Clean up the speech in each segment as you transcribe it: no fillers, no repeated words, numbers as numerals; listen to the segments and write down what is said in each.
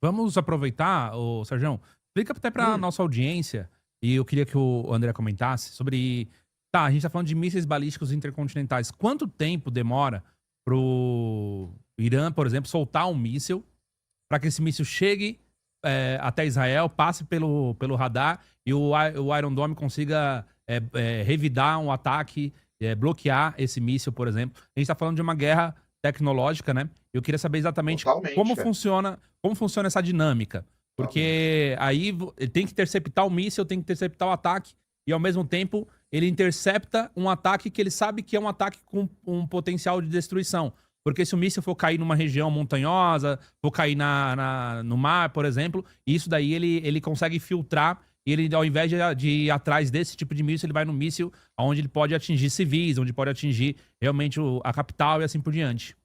Vamos aproveitar, ô Sérgio, explica até pra Hum, nossa audiência, e eu queria que o André comentasse sobre. Tá, a gente tá falando de mísseis balísticos intercontinentais. Quanto tempo demora pro Irã, por exemplo, soltar um míssil para que esse míssil chegue até Israel, passe pelo radar e o Iron Dome consiga revidar um ataque, bloquear esse míssil, por exemplo. A gente está falando de uma guerra tecnológica, né? Eu queria saber exatamente totalmente, cara. como funciona essa dinâmica. Totalmente. Porque aí ele tem que interceptar o míssil, tem que interceptar o ataque, e ao mesmo tempo ele intercepta um ataque que ele sabe que é um ataque com um potencial de destruição. Porque se o míssil for cair numa região montanhosa, for cair no mar, por exemplo, isso daí ele consegue filtrar e ele, ao invés de ir atrás desse tipo de míssil, ele vai no míssil onde ele pode atingir civis, onde pode atingir realmente a capital e assim por diante.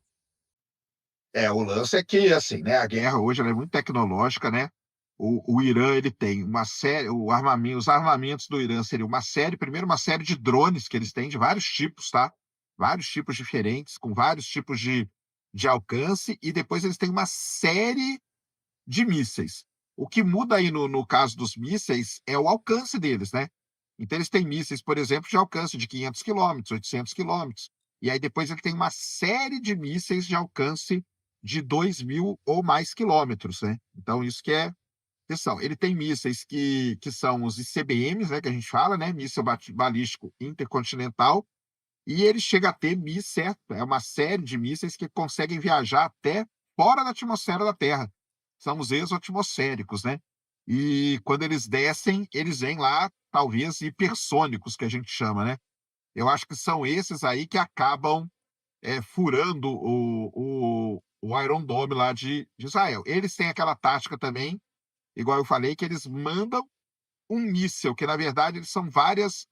O lance é que, assim, né, a guerra hoje ela é muito tecnológica, né. O Irã, ele tem uma série os armamentos do Irã seria uma série primeiro uma série de drones que eles têm de vários tipos, tá, vários tipos diferentes, com vários tipos de alcance, e depois eles têm uma série de mísseis. O que muda aí no caso dos mísseis é o alcance deles, né. Então eles têm mísseis, por exemplo, de alcance de 500 quilômetros, 800 quilômetros. E aí depois ele tem uma série de mísseis de alcance de 2.000 ou mais quilômetros, né. Então isso que é questão. Ele tem mísseis que são os ICBMs, né, que a gente fala, né, míssil balístico intercontinental, e ele chega a ter certo, é uma série de mísseis que conseguem viajar até fora da atmosfera da Terra. São os exoatmosféricos, né? E quando eles descem, eles vêm lá, talvez, hipersônicos, que a gente chama, né? Eu acho que são esses aí que acabam furando o Iron Dome lá de Israel. Eles têm aquela tática também, igual eu falei, que eles mandam um míssil, que na verdade eles são várias,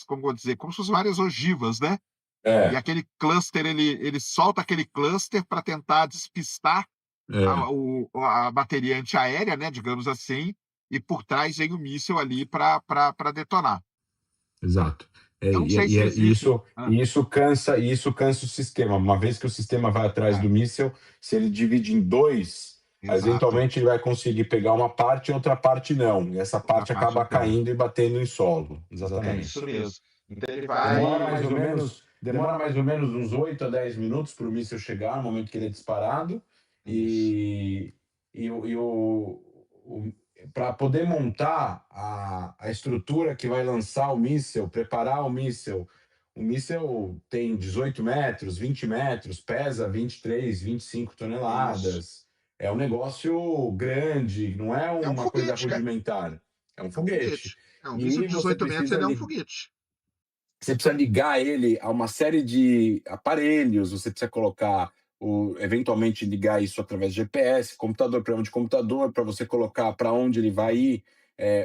como vou dizer, como se fossem várias ogivas, né? E É, aquele cluster, ele solta aquele cluster para tentar despistar é, a bateria antiaérea, né, digamos assim, e por trás vem o míssil ali para detonar. exato. Eu não sei se E existe. isso cansa o sistema. Uma vez que o sistema vai atrás É, do míssil, se ele divide em dois, exato. eventualmente ele vai conseguir pegar uma parte e outra parte não. E essa Outra parte parte acaba não pega. caindo e batendo em solo. É Exatamente. isso mesmo. Então ele vai. Demora mais ou menos uns 8 a 10 minutos para o míssil chegar no momento que ele é disparado. Isso. E, para poder montar a estrutura que vai lançar o míssil, preparar o míssil tem 18 metros, 20 metros, pesa 23, 25 Isso. toneladas. É um negócio grande, não é É um uma coisa foguete, cara. rudimentar, é um É um foguete. foguete. É um míssil E de 18 metros, ele é um foguete. você precisa ligar ele a uma série de aparelhos, você precisa colocar eventualmente ligar isso através de GPS, computador, programa de computador, para você colocar para onde ele vai ir.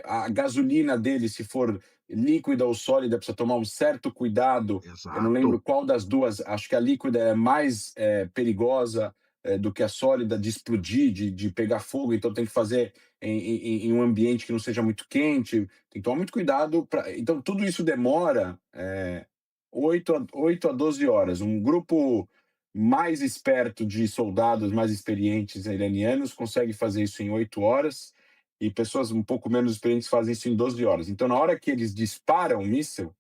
A gasolina dele, se for líquida ou sólida, precisa tomar um certo cuidado. Eu não lembro Exato. qual das duas, acho que a líquida é mais perigosa do que a sólida de explodir, de pegar fogo, então tem que fazer em um ambiente que não seja muito quente, tem que tomar muito cuidado. Então, tudo isso demora 8 a 12 horas. Um grupo mais esperto de soldados mais experientes iranianos consegue fazer isso em 8 horas, e pessoas um pouco menos experientes fazem isso em 12 horas. Então, na hora que eles disparam o míssil,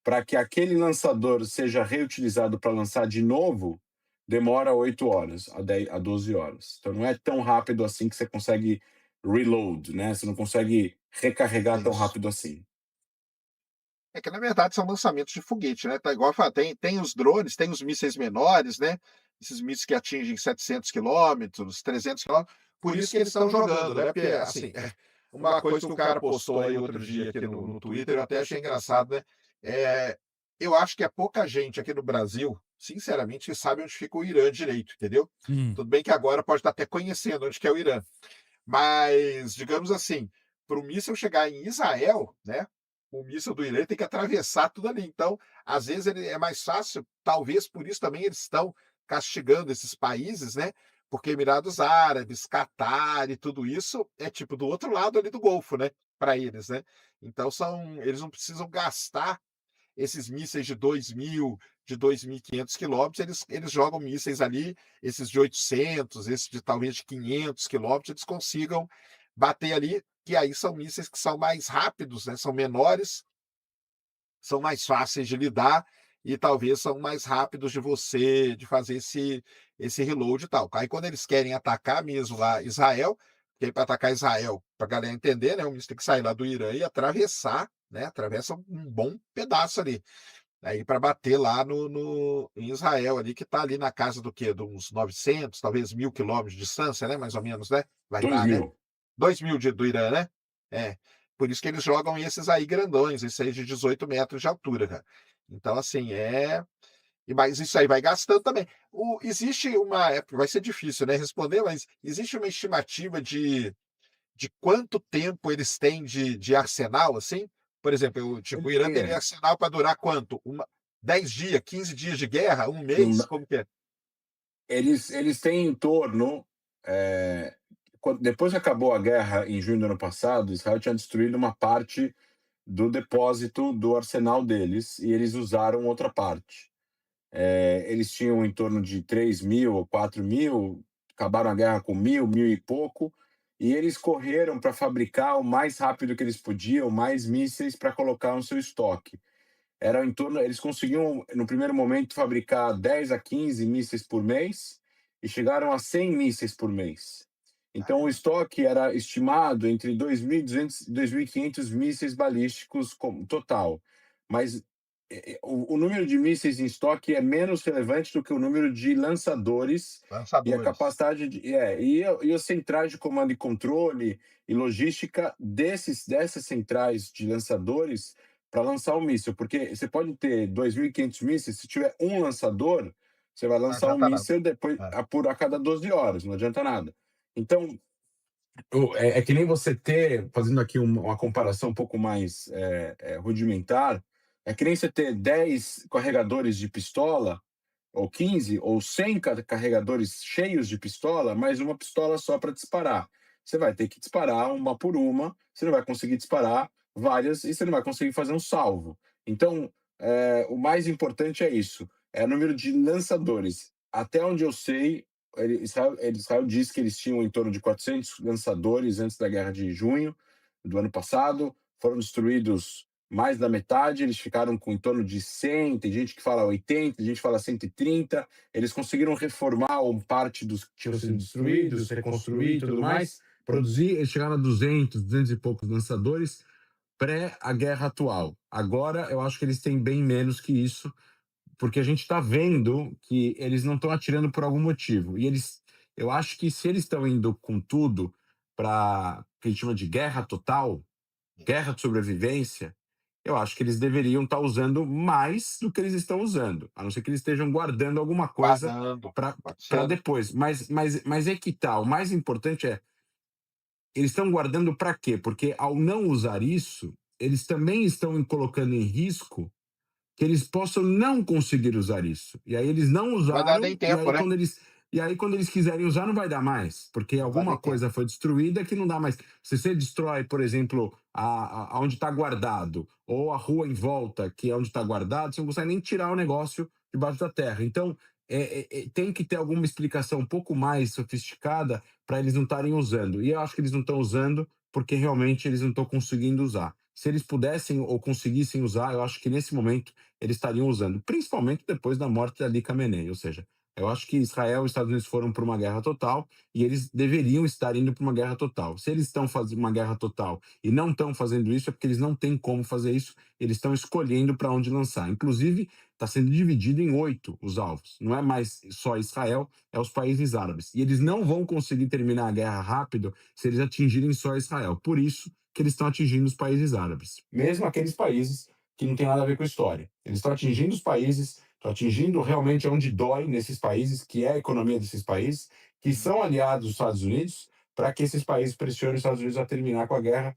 para que aquele lançador seja reutilizado para lançar de novo, demora 8 horas a 12 horas. Então, não é tão rápido assim que você consegue reload, né? Você não consegue recarregar tão Isso. rápido assim. É que na verdade são lançamentos de foguete, né, tá igual eu falei, tem os drones, tem os mísseis menores, né, esses mísseis que atingem 700 quilômetros, 300 quilômetros, por isso que eles estão jogando, né, porque, assim, uma coisa que um cara postou aí outro dia aqui no Twitter, eu até achei engraçado, né, eu acho que é pouca gente aqui no Brasil, sinceramente, que sabe onde fica o Irã direito, entendeu. Hum. Tudo bem que agora pode estar até conhecendo onde que é o Irã, mas, digamos assim, para o míssil chegar em Israel, né, o míssil do Irã tem que atravessar tudo ali. Então, às vezes, ele é mais fácil, talvez por isso também eles estão castigando esses países, né, porque Emirados Árabes, Catar e tudo isso é tipo do outro lado ali do Golfo, né, para eles, né. Então eles não precisam gastar esses mísseis de 2.000, de 2.500 quilômetros, eles jogam mísseis ali, esses de 800, esses de talvez de 500 quilômetros, eles consigam bater ali, que aí são mísseis que são mais rápidos, né, são menores, são mais fáceis de lidar e talvez são mais rápidos de fazer esse reload e tal. Aí quando eles querem atacar mesmo lá Israel, que aí para atacar Israel, para a galera entender, né, o míssil tem que sair lá do Irã e atravessar, né, atravessa um bom pedaço ali. Aí para bater lá em Israel ali, que está ali na casa do quê? De uns 900, talvez 1.000 quilômetros de distância, né, mais ou menos, né? Vai dar, né? 2000. 2.000 do Irã, né? É. Por isso que eles jogam esses aí grandões, esses aí de 18 metros de altura, cara. Então, assim, mas isso aí vai gastando também. Existe uma época, vai ser difícil, né, responder, mas existe uma estimativa de quanto tempo eles têm de arsenal, assim? Por exemplo, tipo, o Irã tem É, arsenal para durar quanto? 10 dias, 15 dias de guerra, um não mês? dá- Como que é? eles têm em torno. Depois que acabou a guerra em junho do ano passado, Israel tinha destruído uma parte do depósito do arsenal deles e eles usaram outra parte. Eles tinham em torno de 3.000 ou 4.000, acabaram a guerra com 1.000, 1.000 e pouco, e eles correram para fabricar o mais rápido que eles podiam, mais mísseis para colocar no seu estoque. Era em torno, eles conseguiam, no primeiro momento, fabricar 10 a 15 mísseis por mês e chegaram a 100 mísseis por mês. Então, o Caramba. estoque era estimado entre 2.200 e 2.500 mísseis balísticos total. Mas o número de mísseis em estoque é menos relevante do que o número de lançadores e a Lançadores. capacidade e as centrais de comando e controle e logística dessas centrais de lançadores para lançar o míssil, porque você pode ter 2.500 mísseis, se tiver um lançador, você vai Não lançar um adianta nada. míssil depois É. a cada 12 horas, não adianta nada. Então, é que nem você ter, fazendo aqui uma comparação um pouco mais rudimentar, é que nem você ter 10 carregadores de pistola, ou 15, ou 100 carregadores cheios de pistola, mais uma pistola só para disparar. Você vai ter que disparar uma por uma, você não vai conseguir disparar várias e você não vai conseguir fazer um salvo. Então, o mais importante é isso, é o número de lançadores. Até onde eu sei, Israel diz que eles tinham em torno de 400 lançadores antes da guerra de junho do ano passado, foram destruídos mais da metade, eles ficaram com em torno de 100, tem gente que fala 80, tem gente que fala 130, eles conseguiram reformar parte dos que tinham sido destruídos, reconstruir e tudo mais, produzir, eles chegaram a 200, 200 e poucos lançadores pré a guerra atual. Agora, eu acho que eles têm bem menos que isso, porque a gente está vendo que eles não estão atirando por algum motivo. Eu acho que se eles estão indo com tudo para o que a gente chama de guerra total, guerra de sobrevivência, eu acho que eles deveriam estar usando mais do que eles estão usando, a não ser que eles estejam guardando alguma coisa Guardando. Pode para ser, né? depois. Mas é que tá, o mais importante é, eles estão guardando para quê? Porque ao não usar isso, eles também estão colocando em risco que eles possam não conseguir usar isso. E aí eles não Não vai dar nem usaram, tempo, né? e aí quando eles quiserem usar, não vai dar mais, porque Não vai alguma nem tempo. coisa foi destruída que não dá mais. Se você destrói, por exemplo, onde está guardado, ou a rua em volta, que é onde está guardado, você não consegue nem tirar o negócio debaixo da terra. Então, tem que ter alguma explicação um pouco mais sofisticada para eles não estarem usando. E eu acho que eles não estão usando porque realmente eles não estão conseguindo usar. Se eles pudessem ou conseguissem usar, eu acho que nesse momento eles estariam usando, principalmente depois da morte de Ali Khamenei. Ou seja, eu acho que Israel e os Estados Unidos foram para uma guerra total e eles deveriam estar indo para uma guerra total. Se eles estão fazendo uma guerra total e não estão fazendo isso, é porque eles não têm como fazer isso, eles estão escolhendo para onde lançar. Inclusive, está sendo dividido em 8 os alvos. Não é mais só Israel, é os países árabes. E eles não vão conseguir terminar a guerra rápido se eles atingirem só Israel. Por isso que eles estão atingindo os países árabes. Mesmo aqueles países que não tem nada a ver com a história. Eles estão atingindo os países, estão atingindo realmente onde dói nesses países, que é a economia desses países, que são aliados dos Estados Unidos, para que esses países pressionem os Estados Unidos a terminar com a guerra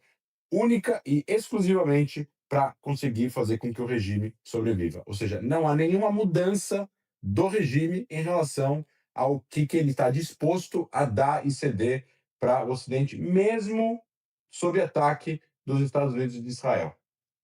única e exclusivamente para conseguir fazer com que o regime sobreviva. Ou seja, não há nenhuma mudança do regime em relação ao que ele está disposto a dar e ceder para o Ocidente, mesmo sob ataque dos Estados Unidos e de Israel.